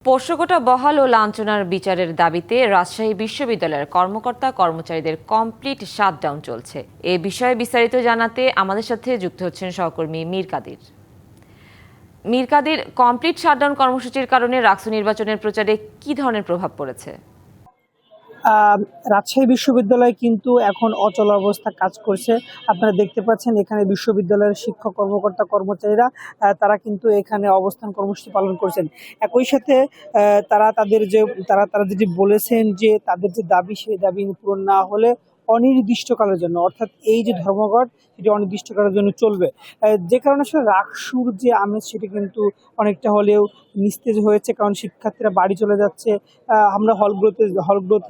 পোষ্যকোটা বহাল ও লাঞ্ছনার বিচারের দাবিতে রাজশাহী বিশ্ববিদ্যালয়ের কর্মকর্তা কর্মচারীদের কমপ্লিট শাটডাউন চলছে। এ বিষয়ে বিস্তারিত জানাতে আমাদের সাথে যুক্ত হচ্ছেন সহকর্মী মীর কাদির। কমপ্লিট শাটডাউন কর্মসূচির কারণে রাকসু নির্বাচনের প্রচারে কি ধরনের প্রভাব পড়েছে? রাজশাহী বিশ্ববিদ্যালয় কিন্তু এখন অচল অবস্থা কাজ করছে। আপনারা দেখতে পাচ্ছেন এখানে বিশ্ববিদ্যালয়ের শিক্ষক কর্মকর্তা কর্মচারীরা তারা কিন্তু এখানে অবস্থান কর্মসূচি পালন করছেন। একই সাথে তারা যেটি বলেছেন যে তাদের যে দাবি, সেই দাবি পূরণ না হলে অনির্দিষ্টকালের জন্য, অর্থাৎ এই যে ধর্মঘট সেটি অনির্দিষ্টকালের জন্য চলবে। যে কারণে আসলে রাকসুর যে আমেজ সেটি কিন্তু অনেকটা হলেও নিস্তেজ হয়েছে, কারণ শিক্ষার্থীরা বাড়ি চলে যাচ্ছে। আমরা হলগুলো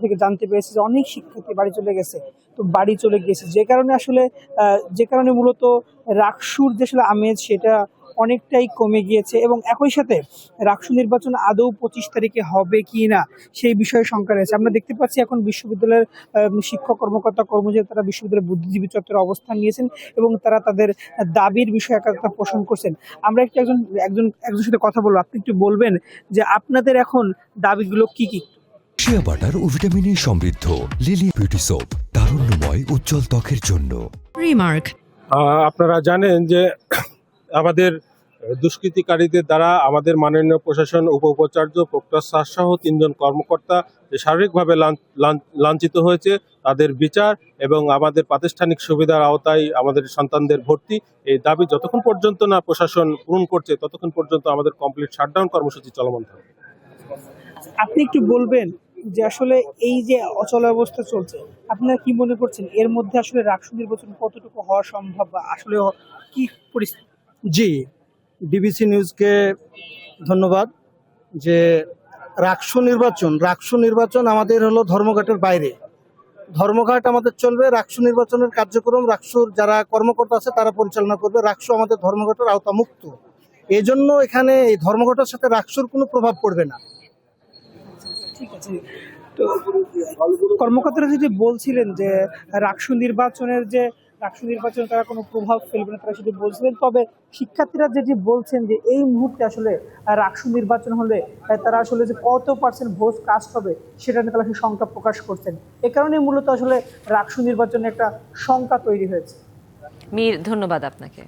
থেকে জানতে পেরেছি যে অনেক শিক্ষার্থী বাড়ি চলে গেছে, তো বাড়ি চলে গিয়েছে, যে কারণে মূলত রাকসুর যে আসলে আমেজ সেটা অনেকটাই কমে গিয়েছে। এবং একই সাথে রাকসু নির্বাচন আদৌ 25 তারিখে হবে কি না সেই বিষয়ে শঙ্কা রয়েছে। আমরা দেখতে পাচ্ছি এখন বিশ্ববিদ্যালয়ের শিক্ষক কর্মকর্তা কর্মচারী তারা বিশ্ববিদ্যালয়ের বুদ্ধিজীবী চত্বরে অবস্থান নিয়েছেন এবং তারা তাদের দাবির বিষয়ে একাধিকতা পোষণ করছেন। আমরা একজন সাথে কথা বলবো। আপনি একটু বলবেন যে আপনাদের এখন দাবিগুলো কি কি? শিয়া বাটার ও ভিটামিনে সমৃদ্ধ লিলি বিউটি সোপ, তারুণ্যময় উজ্জ্বল ত্বকের জন্য। রিমার্ক। আপনারা জানেন যে আমাদের দুষ্কৃতিকারীদের দ্বারা আমাদের মাননীয় প্রশাসন উপাচার্য প্রক্টর স্যার সহ 3 জন কর্মকর্তা যে শারীরিকভাবে লাঞ্ছিত হয়েছে, তাদের বিচার এবং আমাদের প্রাতিষ্ঠানিক সুবিধার আওতায় আমাদের সন্তানদের ভর্তি, এই দাবি যতক্ষণ পর্যন্ত না প্রশাসন পূরণ করছে ততক্ষণ পর্যন্ত আমাদের কমপ্লিট শাটডাউন কর্মসূচি চলমান থাকবে। আপনি একটু বলবেন যে আসলে এই যে অচল অবস্থা চলছে, আপনারা কি মনে করছেন এর মধ্যে আসলে রাকসু নির্বাচন কতটুকু হওয়া সম্ভব বা আসলে কি পরিস্থিতি? জি, ডিবিসি নিউজকে ধন্যবাদ। যে রাকসু নির্বাচন আমাদের হলো ধর্মঘটের বাইরে। ধর্মঘট আমাদের চলবে, রাকসু নির্বাচনের কার্যক্রম রাকসুর যারা কর্মকর্তা আছে তারা পরিচালনা করবে। রাকসু আমাদের ধর্মঘটের আওতামুক্ত, এই জন্য এখানে এই ধর্মঘটের সাথে রাকসুর কোনো প্রভাব পড়বে না। ঠিক আছে। তো কর্মকর্তারা যেটি বলছিলেন যে রাকসু নির্বাচনে তারা কোনো প্রভাব ফেলবে না, তারা সেটি বলছিলেন। তবে শিক্ষার্থীরা যেটি বলছেন যে এই মুহূর্তে আসলে রাকসু নির্বাচন হলে তারা আসলে যে কত % ভোট কাস্ট হবে সেটা নিয়ে তারা শঙ্কা প্রকাশ করছেন। এ কারণে মূলত আসলে রাকসু নির্বাচনে একটা শঙ্কা তৈরি হয়েছে। মীর, ধন্যবাদ আপনাকে।